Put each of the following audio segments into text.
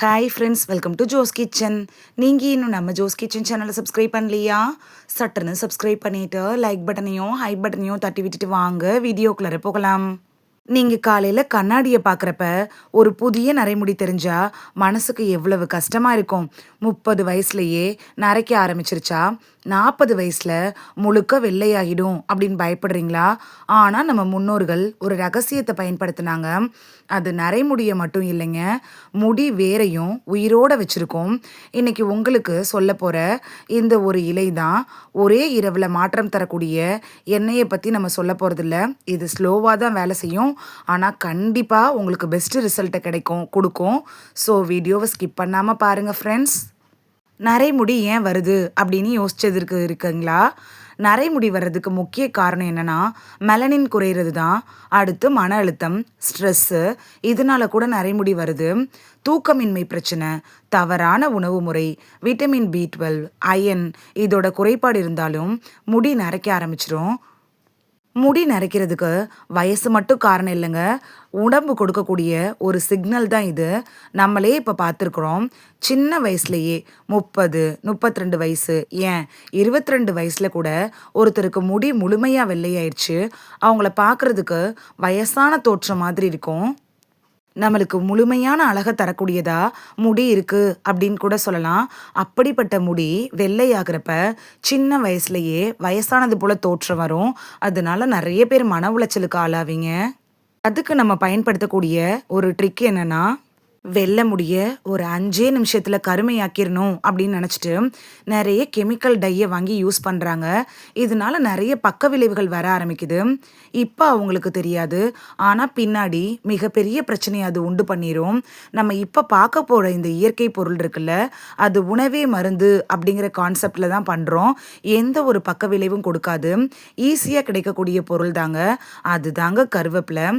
Hi friends, welcome to Jo's kitchen. நீங்கள் இன்னும் நம்ம ஜோஸ் கிச்சன் சேனலை சப்ஸ்கிரைப் பண்ணலையா? சட்டுன்னு சப்ஸ்கிரைப் பண்ணிவிட்டு லைக் பட்டனையும் ஹை பட்டனையும் தட்டி விட்டுட்டு வாங்க வீடியோக்குள்ளே போகலாம். நீங்கள் காலையில் கண்ணாடியை பார்க்குறப்ப ஒரு புதிய நரைமுடி தெரிஞ்சா மனசுக்கு எவ்வளவு கஷ்டமாக இருக்கும். 30 வயசுலையே நரைக்க ஆரம்பிச்சிருச்சா 40 வயசில் முழுக்க வெள்ளையாகிடும் அப்படின்னு பயப்படுறீங்களா? ஆனால் நம்ம முன்னோர்கள் ஒரு ரகசியத்தை பயன்படுத்தினாங்க. அது நரைமுடியை மட்டும் இல்லைங்க, முடி வேரையும் உயிரோடு வச்சுருக்கோம். இன்றைக்கி உங்களுக்கு சொல்ல போகிற இந்த ஒரு இலை தான் ஒரே இரவில் மாற்றம் தரக்கூடிய எண்ணெயை பற்றி நம்ம சொல்ல போகிறதில்ல. இது ஸ்லோவாக தான் வேலை செய்யும், ஆனால் கண்டிப்பாக உங்களுக்கு பெஸ்ட்டு ரிசல்ட்டை கொடுக்கும். ஸோ வீடியோவை ஸ்கிப் பண்ணாமல் பாருங்கள் ஃப்ரெண்ட்ஸ். நரைமுடி ஏன் வருது அப்படின்னு யோசிச்சதுக்கு இருக்குங்களா? நரைமுடி வர்றதுக்கு முக்கிய காரணம் என்னென்னா, மெலனின் குறையிறது தான். அடுத்து மன அழுத்தம், ஸ்ட்ரெஸ்ஸு, இதனால கூட நரைமுடி வருது. தூக்கமின்மை பிரச்சனை, தவறான உணவு முறை, விட்டமின் B12, அயன் இதோட குறைபாடு இருந்தாலும் முடி நரைக்க ஆரம்பிச்சிரும். முடி நரைக்கிறதுக்கு வயசு மட்டும் காரணம் இல்லைங்க, உடம்பு கொடுக்கக்கூடிய ஒரு சிக்னல் தான் இது. நம்மளே இப்போ பார்த்துருக்குறோம், சின்ன வயசுலையே 30, 32 வயசு, ஏன் 22 வயசில் கூட ஒருத்தருக்கு முடி முழுமையாக வெள்ளையாயிடுச்சு. அவங்கள பார்க்குறதுக்கு வயசான தோற்றம் மாதிரி இருக்கும். நம்மளுக்கு முழுமையான அழகை தரக்கூடியதா முடி இருக்குது அப்படின்னு கூட சொல்லலாம். அப்படிப்பட்ட முடி வெள்ளையாகிறப்ப சின்ன வயசுலையே வயசானது போல் தோற்றம் வரும். அதனால நிறைய பேர் மன உளைச்சலுக்கு ஆளாவீங்க. அதுக்கு நம்ம பயன்படுத்தக்கூடிய ஒரு ட்ரிக் என்னென்னா, வெள்ளை முடிய ஒரு 5 நிமிஷத்தில் கருமையாக்கிடணும் அப்படின்னு நினச்சிட்டு நிறைய கெமிக்கல் டையை வாங்கி யூஸ் பண்ணுறாங்க. இதனால நிறைய பக்க விளைவுகள் வர ஆரம்பிக்குது. இப்போ அவங்களுக்கு தெரியாது, ஆனால் பின்னாடி மிகப்பெரிய பிரச்சனையை அது உண்டு பண்ணிடும். நம்ம இப்போ பார்க்க போகிற இந்த இயற்கை பொருள் இருக்குல்ல, அது உணவே மருந்து அப்படிங்கிற கான்செப்டில் தான் பண்ணுறோம். எந்த ஒரு பக்க விளைவும் கொடுக்காது, ஈஸியாக கிடைக்கக்கூடிய பொருள் தாங்க. அது தாங்க கருவேப்பிலை.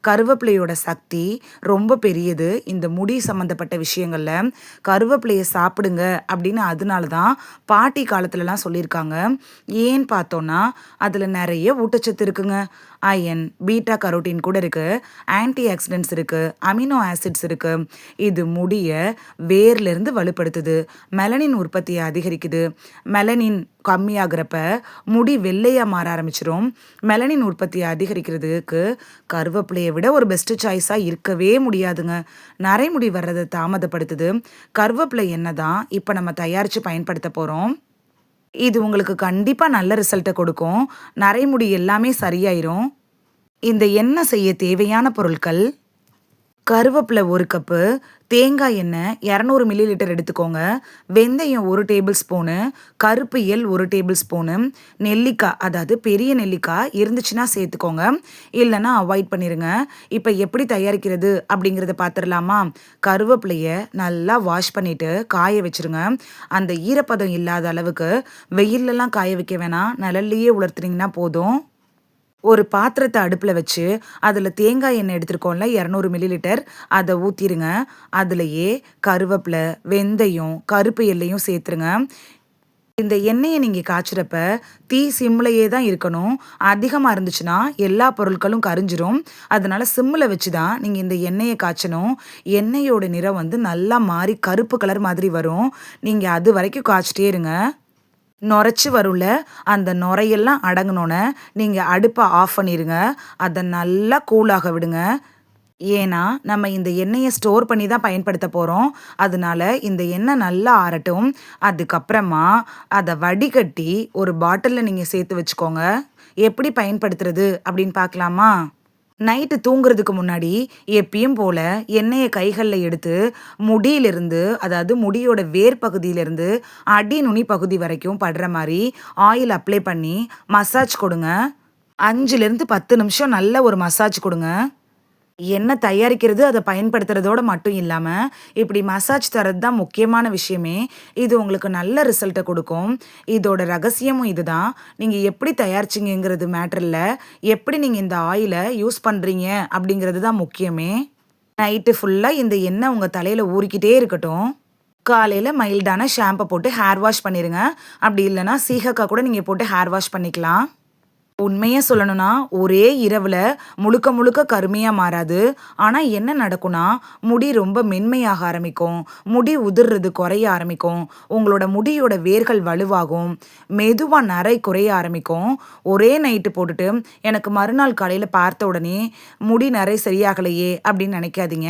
கருவேப்பிலையோட சக்தி ரொம்ப பெரியது. இந்த முடி சம்மந்தப்பட்ட விஷயங்களில் கருவேப்பிலையை சாப்பிடுங்க அப்படின்னு அதனால தான் பாட்டி காலத்துலலாம் சொல்லியிருக்காங்க. ஏன்னு பார்த்தோன்னா அதில் நிறைய ஊட்டச்சத்து இருக்குங்க. அயன், பீட்டா கரோட்டின் கூட இருக்குது, ஆன்டி ஆக்சிடென்ட்ஸ் இருக்குது, அமினோ ஆசிட்ஸ் இருக்குது. இது முடியை வேர்லேருந்து வலுப்படுத்துது, மெலனின் உற்பத்தியை அதிகரிக்குது. மெலனின் கம்மியாகிறப்ப முடி வெள்ளையாக மாற ஆரம்பிச்சிடும். மெலனின் உற்பத்தியை அதிகரிக்கிறதுக்கு கருவேப்பிலையை விட ஒரு பெஸ்ட்டு சாய்ஸாக இருக்கவே முடியாதுங்க. நரைமுடி வர்றதை தாமதப்படுத்துது. கருவேப்பிலை எண்ணெய் தான் இப்போ நம்ம தயாரித்து பயன்படுத்த போகிறோம். இது உங்களுக்கு கண்டிப்பாக நல்ல ரிசல்ட்டை கொடுக்கும். நரைமுடி எல்லாமே சரியாயிரும். இந்த எண்ணெய் செய்ய தேவையான பொருட்கள்: கருவேப்பிலை 1 கப்பு, தேங்காய் எண்ணெய் 200 மில்லிலிட்டர் எடுத்துக்கோங்க, வெந்தயம் 1 டேபிள் ஸ்பூனு, கருப்பு எள் 1 டேபிள் ஸ்பூனு, நெல்லிக்காய், அதாவது பெரிய நெல்லிக்காய் இருந்துச்சுன்னா சேர்த்துக்கோங்க, இல்லைன்னா அவாய்ட் பண்ணிடுங்க. இப்போ எப்படி தயாரிக்கிறது அப்படிங்கிறத பார்த்துடலாமா? கருவேப்பிலையை நல்லா வாஷ் பண்ணிவிட்டு காய வச்சுருங்க. அந்த ஈரப்பதம் இல்லாத அளவுக்கு வெயிலெலாம் காய வைக்க வேணாம், நிழல்லையே உலர்த்துனீங்கன்னா போதும். ஒரு பாத்திரத்தை அடுப்பில் வச்சு அதில் தேங்காய் எண்ணெய் எடுத்துருக்கோம்ல 200 மில்லிலிட்டர், அதை ஊற்றிடுங்க. அதுலேயே கருவேப்பிலை, வெந்தயம், கருப்பு எள்ளையும் சேர்த்துருங்க. இந்த எண்ணெயை நீங்கள் காய்ச்சிறப்ப தீ சிம்லையே தான் இருக்கணும். அதிகமாக இருந்துச்சுன்னா எல்லா பொருட்களும் கரிஞ்சிரும். அதனால் சிம்மில் வச்சு தான் நீங்கள் இந்த எண்ணெயை காய்ச்சணும். எண்ணெயோட நிறம் நல்லா மாறி கருப்பு கலர் மாதிரி வரும். நீங்கள் அது வரைக்கும் காய்ச்சிட்டே இருங்க. நுரைச்சி வரும்ல, அந்த நுரையெல்லாம் அடங்கினோன்னே நீங்கள் அடுப்பை ஆஃப் பண்ணிடுங்க. அதை நல்லா கூலாக விடுங்க. ஏன்னா நம்ம இந்த எண்ணெயை ஸ்டோர் பண்ணி தான் பயன்படுத்த போகிறோம். அதனால இந்த எண்ணெய் நல்லா ஆறட்டும். அதுக்கப்புறமா அதை வடிகட்டி ஒரு பாட்டிலில் நீங்கள் சேர்த்து வச்சுக்கோங்க. எப்படி பயன்படுத்துறது அப்படின்னு பார்க்கலாமா? நைட்டு தூங்குறதுக்கு முன்னாடி எப்பயும் போல் எண்ணெயை கைகளில் எடுத்து முடியிலிருந்து, அதாவது முடியோட வேர் பகுதியிலேருந்து அடி நுனி பகுதி வரைக்கும் படுற மாதிரி ஆயில் அப்ளை பண்ணி மசாஜ் கொடுங்க. 5லேருந்து 10 நிமிஷம் நல்ல ஒரு மசாஜ் கொடுங்க. எண்ணெய் தயாரிக்கிறது, அதை பயன்படுத்துறதோடு மட்டும் இல்லாமல் இப்படி மசாஜ் தரது தான் முக்கியமான விஷயமே. இது உங்களுக்கு நல்ல ரிசல்ட்டை கொடுக்கும். இதோட ரகசியமும் இது தான். நீங்கள் எப்படி தயாரிச்சிங்கிறது மேட்டர் இல்லை, எப்படி நீங்கள் இந்த ஆயிலை யூஸ் பண்ணுறீங்க அப்படிங்கிறது தான் முக்கியமே. நைட்டு ஃபுல்லாக இந்த எண்ணெய் உங்கள் தலையில் ஊறிக்கிட்டே இருக்கட்டும். காலையில் மைல்டான ஷாம்பை போட்டு ஹேர் வாஷ் பண்ணிடுங்க. அப்படி இல்லைன்னா சீகக்காய் கூட நீங்கள் போட்டு ஹேர் வாஷ் பண்ணிக்கலாம். உண்மைய சொல்லணும்னா, ஒரே இரவுல முழுக்க முழுக்க கருமையா மாறாது. ஆனா என்ன நடக்கும்னா, முடி ரொம்ப மென்மையாக ஆரம்பிக்கும். முடி உதிர்றது குறைய ஆரம்பிக்கும். உங்களோட முடியோட வேர்கள் வலுவாகும். மெதுவா நரை குறைய ஆரம்பிக்கும். ஒரே நைட்டு போட்டுட்டு, எனக்கு மறுநாள் காலையில பார்த்த உடனே முடி நரை சரியாகலையே அப்படின்னு நினைக்காதீங்க.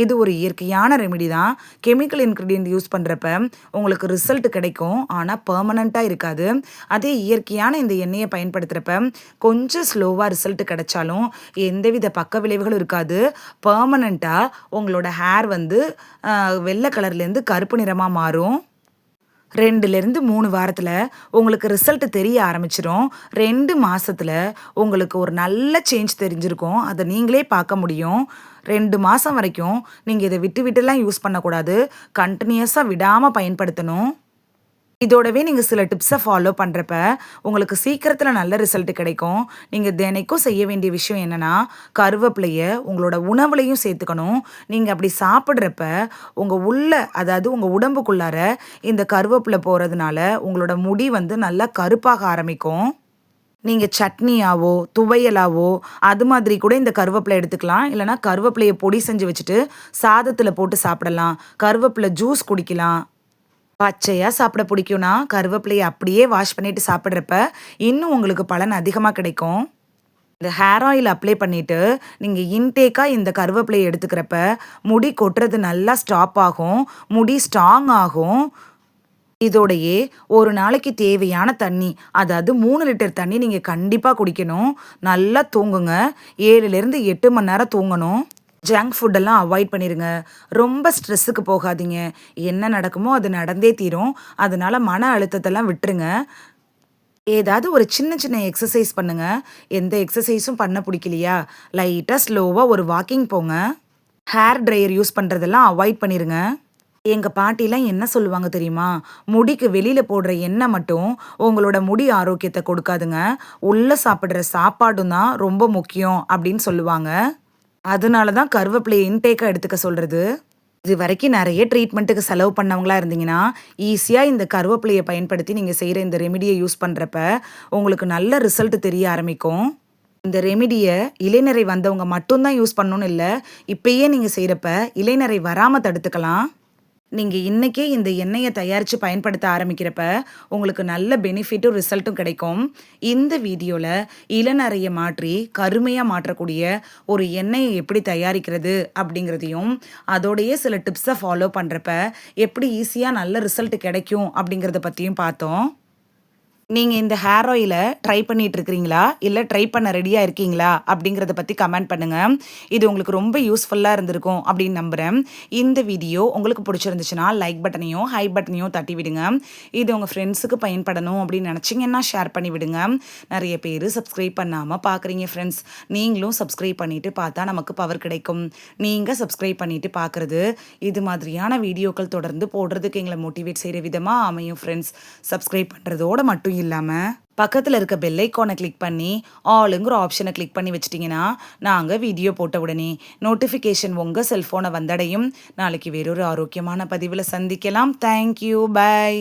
இது ஒரு இயற்கையான ரெமெடி தான். கெமிக்கல் இன்கிரீடியன்ட் யூஸ் பண்றப்ப உங்களுக்கு ரிசல்ட் கிடைக்கும். ஆனா பெர்மனன்ட்டா இருக்காது. அதே இயற்கையான இந்த எண்ணெய பயன்படுத்துறப்ப கொஞ்சம் ஸ்லோவா ரிசல்ட் கிடைச்சாலும் எந்தவித பக்க விளைவுகளும் இருக்காது. பெர்மனன்ட்டா உங்களோட ஹேர் வந்து வெள்ளை கலர்லேருந்து கருப்பு நிறமா மாறும். 2லேருந்து 3 வாரத்துல உங்களுக்கு ரிசல்ட் தெரிய ஆரம்பிச்சிரும். 2 மாசத்துல உங்களுக்கு ஒரு நல்ல சேஞ்ச் தெரிஞ்சிருக்கும். அத நீங்களே பார்க்க முடியும். 2 மாசம் வரைக்கும் நீங்க இத விட்டு விட்டுலாம் யூஸ் பண்ணக்கூடாது. கன்டினியூஸா விடாம பயன்படுத்தணும். இதோடவே நீங்க சில டிப்ஸ ஃபாலோ பண்றப்ப, உங்களுக்கு சீக்கிரத்தில நல்ல ரிசல்ட் கிடைக்கும். நீங்க தினைக்கும் செய்ய வேண்டிய விஷயம் என்னன்னா, கருவேப்பிலைய உங்களோட உணவுலயும் சேர்த்துக்கணும். நீங்க அப்படி சாப்பிடுறப்ப, உங்க உள்ள அதாவது உங்க உடம்புக்குள்ளார இந்த கருவேப்பில போறதுனால, உங்களோட முடி வந்து நல்லா கருப்பாக ஆரம்பிக்கும். நீங்க சட்னியாவோ, துவையலாவோ அது மாதிரி கூட இந்த கருவேப்பில எடுத்துக்கலாம். இல்லன்னா கருவேப்பிலைய பொடி செஞ்சு வச்சுட்டு, சாதத்தில போட்டு சாப்பிடலாம். கருவேப்பில ஜூஸ் குடிக்கலாம். பச்சையா சாப்பிட பிடிக்கும்னா, கருவேப்பிலைய அப்படியே வாஷ் பண்ணிட்டு சாப்பிடுறப்ப, இன்னும் உங்களுக்கு பலன் அதிகமா கிடைக்கும். இந்த ஹேர் ஆயில் அப்ளை பண்ணிட்டு, நீங்க இன்டேக்கா இந்த கருவேப்பிலைய எடுத்துக்கிறப்ப, முடி கொட்டுறது நல்லா ஸ்டாப் ஆகும். முடி ஸ்ட்ராங் ஆகும். இதோடையே ஒரு நாளைக்கு தேவையான தண்ணி, அதாவது 3 லிட்டர் தண்ணி நீங்க கண்டிப்பா குடிக்கணும். நல்லா தூங்குங்க. 7லேருந்து 8 மணி நேரம் தூங்கணும். ஜங்க் ஃபுட்டெல்லாம் அவாய்ட் பண்ணிருங்க. ரொம்ப ஸ்ட்ரெஸ்ஸுக்கு போகாதீங்க. என்ன நடக்குமோ அது நடந்தே தீரும். அதனால மன அழுத்தத்தெல்லாம் விட்டுருங்க. ஏதாவது ஒரு சின்ன சின்ன எக்ஸர்சைஸ் பண்ணுங்க. எந்த எக்ஸர்சைஸும் பண்ண பிடிக்கலையா, லைட்டா ஸ்லோவா ஒரு வாக்கிங் போங்க. ஹேர் ட்ரையர் யூஸ் பண்றதெல்லாம் அவாய்ட் பண்ணிருங்க. எங்க பாட்டிலாம் என்ன சொல்லுவாங்க தெரியுமா? முடிக்கு வெளியில போடுற எண்ணெய் மட்டும் உங்களோட முடி ஆரோக்கியத்த கொடுக்காதுங்க. உள்ள சாப்பிடுற சாப்பாடும் தான் ரொம்ப முக்கியம் அப்படின்னு சொல்லுவாங்க. அதனால தான் கருவேப்பிலைய இன்டேக்கா எடுத்துக்க சொல்றது. இதுவரைக்கும் நெறைய ட்ரீட்மெண்ட்டுக்கு செலவு பண்ணவங்களா இருந்தீங்கன்னா, ஈஸியா இந்த கருவேப்பிலைய பயன்படுத்தி நீங்க செய்ற இந்த ரெமிடிய யூஸ் பண்றப்ப, உங்களுக்கு நல்ல ரிசல்ட் தெரிய ஆரம்பிக்கும். இந்த ரெமிடிய இலைநரை வந்தவங்க மட்டும் தான் யூஸ் பண்ணணும்னு இல்ல. இப்பயே நீங்க செய்றப்ப இலைநரை வராம தடுத்துக்கலாம். நீங்க இன்னைக்கே இந்த எண்ணெய தயாரிச்சு பயன்படுத்த ஆரம்பிக்கிறப்ப, உங்களுக்கு நல்ல பெனிஃபிட்டும், ரிசல்ட்டும் கிடைக்கும். இந்த வீடியோல இளநரைய மாற்றி கருமையா மாற்றக்கூடிய ஒரு எண்ணெய எப்படி தயாரிக்கிறது அப்படிங்கிறதையும், அதோடயே சில டிப்ஸ ஃபாலோ பண்றப்ப எப்படி ஈஸியா நல்ல ரிசல்ட் கிடைக்கும் அப்படிங்கிறத பத்தியும் பார்த்தோம். நீங்க இந்த ஹேர் ஆயில ட்ரை பண்ணிட்டு இருக்கிறீங்களா? இல்ல ட்ரை பண்ண ரெடியா இருக்கீங்களா? அப்படிங்கிறத பத்தி கமெண்ட் பண்ணுங்க. இது உங்களுக்கு ரொம்ப யூஸ்ஃபுல்லா இருந்திருக்கும் அப்படின்னு நம்புறேன். இந்த வீடியோ உங்களுக்கு பிடிச்சிருந்துச்சுன்னா லைக் பட்டனையும், ஹை பட்டனையும் தட்டி விடுங்க. இது உங்க ஃப்ரெண்ட்ஸுக்கு பயன்படணும் அப்படின்னு நினைச்சீங்கன்னா ஷேர் பண்ணி விடுங்க. நிறைய பேர் சப்ஸ்கிரைப் பண்ணாம பார்க்குறீங்க ஃப்ரெண்ட்ஸ். நீங்களும் சப்ஸ்கிரைப் பண்ணிட்டு பார்த்தா நமக்கு பவர் கிடைக்கும். நீங்க சப்ஸ்கிரைப் பண்ணிட்டு பார்க்குறது இது மாதிரியான வீடியோக்கள் தொடர்ந்து போடுறதுக்கு எங்களை மோட்டிவேட் செய்கிற விதமா அமையும் ஃப்ரெண்ட்ஸ். சப்ஸ்கிரைப் பண்ணுறதோட மட்டும் இல்லாம பக்கத்துல இருக்க பெல் ஐகானை கிளிக் பண்ணி ஆளுங்கிற ஆப்ஷனை கிளிக் பண்ணி வச்சிட்டிங்கன்னா நாங்கள் வீடியோ போட்ட உடனே நோட்டிஃபிகேஷன் உங்கள் செல்ஃபோனை வந்தடையும். நாளைக்கு வேறொரு ஆரோக்கியமான பதிவில் சந்திக்கலாம். தேங்க்யூ. பை.